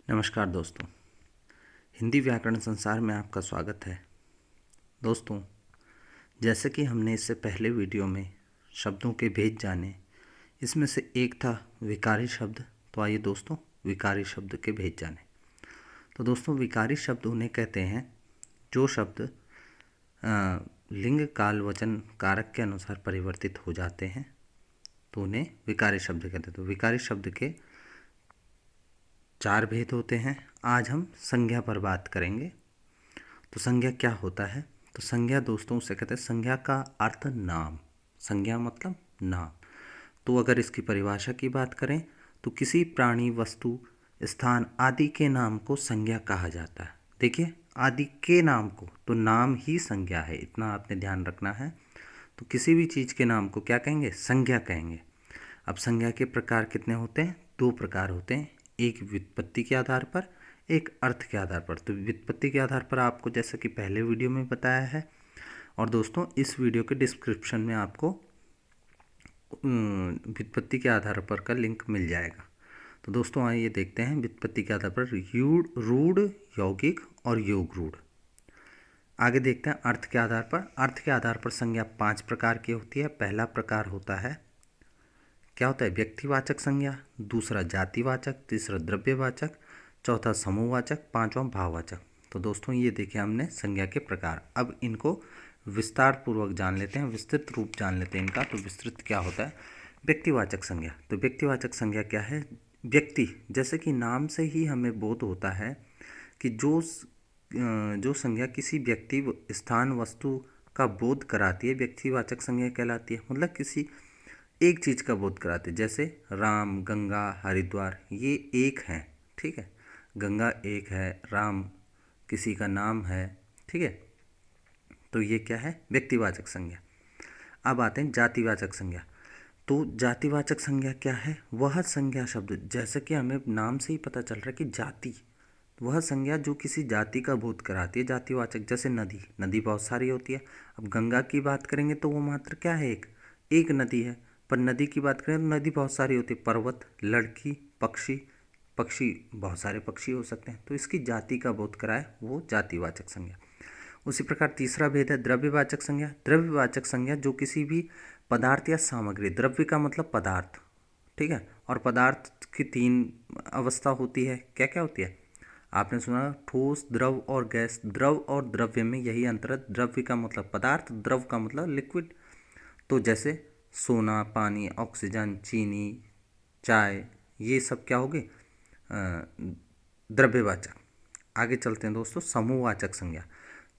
नमस्कार दोस्तों, हिंदी व्याकरण संसार में आपका स्वागत है। दोस्तों, जैसे कि हमने इससे पहले वीडियो में शब्दों के भेद जाने, इसमें से एक था विकारी शब्द। तो आइए दोस्तों, विकारी शब्द के भेद जाने। तो दोस्तों, विकारी शब्द उन्हें कहते हैं जो शब्द लिंग काल वचन कारक के अनुसार परिवर्तित हो जाते हैं, तो उन्हें विकारी शब्द कहते हैं। तो विकारी शब्द के 4 भेद होते हैं। आज हम संज्ञा पर बात करेंगे। तो संज्ञा क्या होता है? तो संज्ञा दोस्तों उसे कहते हैं, संज्ञा का अर्थ नाम। संज्ञा मतलब नाम। तो अगर इसकी परिभाषा की बात करें तो किसी प्राणी, वस्तु, स्थान आदि के नाम को संज्ञा कहा जाता है। देखिए, आदि के नाम को, तो नाम ही संज्ञा है, इतना आपने ध्यान रखना है। तो किसी भी चीज़ के नाम को क्या कहेंगे? संज्ञा कहेंगे। अब संज्ञा के प्रकार कितने होते हैं? 2 प्रकार होते हैं, एक व्युत्पत्ति के आधार पर, एक अर्थ के आधार पर। तो व्युत्पत्ति के आधार पर आपको जैसा कि पहले वीडियो में बताया है, और दोस्तों इस वीडियो के डिस्क्रिप्शन में आपको व्युत्पत्ति के आधार पर का लिंक मिल जाएगा। तो दोस्तों आइए देखते हैं व्युत्पत्ति के आधार पर रूढ़, यौगिक और योग रूढ़। आगे देखते हैं अर्थ के आधार पर। अर्थ के आधार पर संज्ञा 5 प्रकार की होती है। पहला प्रकार होता है, क्या होता है? व्यक्तिवाचक संज्ञा, दूसरा जातिवाचक, तीसरा द्रव्यवाचक, चौथा समूहवाचक, पांचवा भाववाचक। तो दोस्तों ये देखे हमने संज्ञा के प्रकार। अब इनको विस्तार पूर्वक जान लेते हैं, विस्तृत रूप जान लेते हैं इनका। तो विस्तृत क्या होता है? व्यक्तिवाचक संज्ञा। तो व्यक्तिवाचक संज्ञा क्या है? व्यक्ति, जैसे कि नाम से ही हमें बोध होता है कि जो संज्ञा किसी व्यक्ति, स्थान, वस्तु का बोध कराती है, व्यक्तिवाचक संज्ञा कहलाती है। मतलब किसी एक चीज़ का बोध कराते, जैसे राम, गंगा, हरिद्वार, ये एक हैं, ठीक है। गंगा एक है, राम किसी का नाम है, ठीक है। तो ये क्या है? व्यक्तिवाचक संज्ञा। अब आते हैं जातिवाचक संज्ञा। तो जातिवाचक संज्ञा क्या है? वह संज्ञा शब्द, जैसे कि हमें नाम से ही पता चल रहा है कि जाति, वह संज्ञा जो किसी जाति का बोध कराती है, जातिवाचक। जैसे नदी, नदी बहुत सारी होती है। अब गंगा की बात करेंगे तो वो मात्र क्या है? एक नदी है। पर नदी की बात करें तो नदी बहुत सारी होती है। पर्वत, लड़की, पक्षी, पक्षी बहुत सारे पक्षी हो सकते हैं। तो इसकी जाति का बोध कराए वो जातिवाचक संज्ञा। उसी प्रकार तीसरा भेद है द्रव्यवाचक संज्ञा। द्रव्यवाचक संज्ञा जो किसी भी पदार्थ या सामग्री, द्रव्य का मतलब पदार्थ, ठीक है। और पदार्थ की 3 अवस्था होती है। क्या क्या होती है? आपने सुना ठोस, द्रव और गैस। द्रव और द्रव्य में यही अंतर है। द्रव्य का मतलब पदार्थ, द्रव का मतलब लिक्विड। तो जैसे सोना, पानी, ऑक्सीजन, चीनी, चाय, ये सब क्या होगे? द्रव्यवाचक। आगे चलते हैं दोस्तों, समूहवाचक संज्ञा।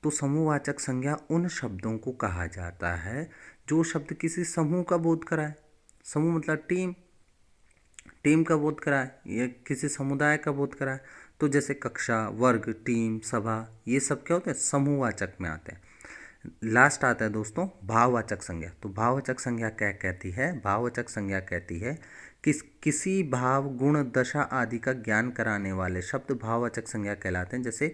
तो समूहवाचक संज्ञा उन शब्दों को कहा जाता है जो शब्द किसी समूह का बोध कराए। समूह मतलब टीम, टीम का बोध कराए या किसी समुदाय का बोध कराए। तो जैसे कक्षा, वर्ग, टीम, सभा, ये सब क्या होते हैं? समूहवाचक में आते हैं। लास्ट आता है दोस्तों भाववाचक संज्ञा। तो भाववाचक संज्ञा क्या कहती है? भाववाचक संज्ञा कहती है कि किसी भाव, गुण, दशा आदि का ज्ञान कराने वाले शब्द भाववाचक संज्ञा कहलाते हैं। जैसे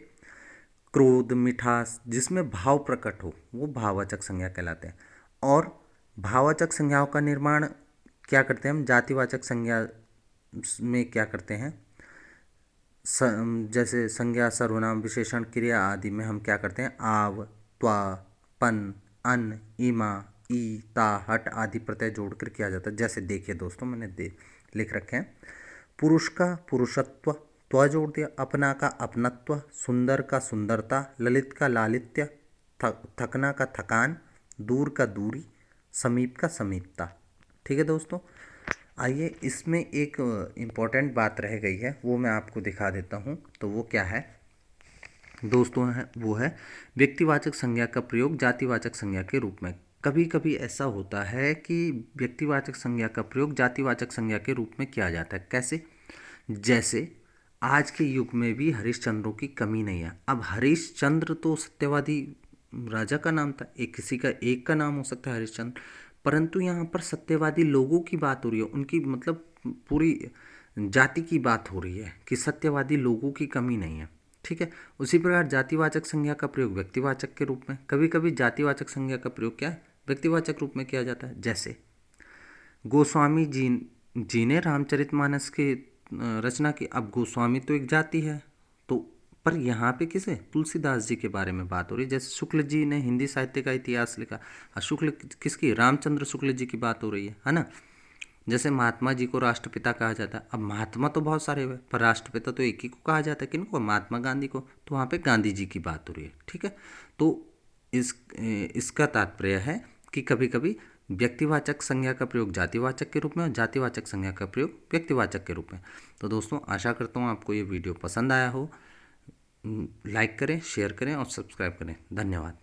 क्रोध, मिठास, जिसमें भाव प्रकट हो, वो भाववाचक संज्ञा कहलाते हैं। और भाववाचक संज्ञाओं का निर्माण क्या करते हैं हम? जातिवाचक संज्ञा में क्या करते हैं? जैसे संज्ञा, सर्वनाम, विशेषण, क्रिया आदि में हम क्या करते हैं? आव, त्वा, पन, अन, इमा, ई, ता, हट आदि प्रत्यय जोड़कर किया जाता है। जैसे देखिए दोस्तों, मैंने लिख रखे हैं। पुरुष का पुरुषत्व, त्व जोड़ दिया। अपना का अपनत्व, सुंदर का सुंदरता, ललित का लालित्य, थकना का थकान, दूर का दूरी, समीप का समीपता। ठीक है दोस्तों, आइए इसमें एक इम्पॉर्टेंट बात रह गई है, वो मैं आपको दिखा देता हूँ। तो वो क्या है दोस्तों? है वो है व्यक्तिवाचक संज्ञा का प्रयोग जातिवाचक संज्ञा के रूप में। कभी कभी ऐसा होता है कि व्यक्तिवाचक संज्ञा का प्रयोग जातिवाचक संज्ञा के रूप में किया जाता है। कैसे? जैसे आज के युग में भी हरिश्चंद्रों की कमी नहीं है। अब हरिश्चंद्र तो सत्यवादी राजा का नाम था, एक किसी का एक का नाम हो सकता है हरिश्चंद्र, परंतु यहाँ पर सत्यवादी लोगों की बात हो रही है, उनकी मतलब पूरी जाति की बात हो रही है कि सत्यवादी लोगों की कमी नहीं है, ठीक है। उसी प्रकार जातिवाचक संज्ञा का प्रयोग व्यक्तिवाचक के रूप में, कभी कभी जातिवाचक संज्ञा का प्रयोग क्या है? व्यक्तिवाचक रूप में किया जाता है। जैसे गोस्वामी जी ने रामचरितमानस के रचना की। अब गोस्वामी तो एक जाति है, तो पर यहाँ पे किसे, तुलसीदास जी के बारे में बात हो रही है। जैसे शुक्ल जी ने हिंदी साहित्य का इतिहास लिखा, शुक्ल किसकी, रामचंद्र शुक्ल जी की बात हो रही है ना। जैसे महात्मा जी को राष्ट्रपिता कहा जाता है। अब महात्मा तो बहुत सारे हुए, पर राष्ट्रपिता तो एक ही को कहा जाता है, किनको, महात्मा गांधी को। तो वहाँ पे गांधी जी की बात हो रही है, ठीक है। तो इसका तात्पर्य है कि कभी कभी व्यक्तिवाचक संज्ञा का प्रयोग जातिवाचक के रूप में और जातिवाचक संज्ञा का प्रयोग व्यक्तिवाचक के रूप में। तो दोस्तों आशा करता हूँ आपको ये वीडियो पसंद आया हो। लाइक करें, शेयर करें और सब्सक्राइब करें। धन्यवाद।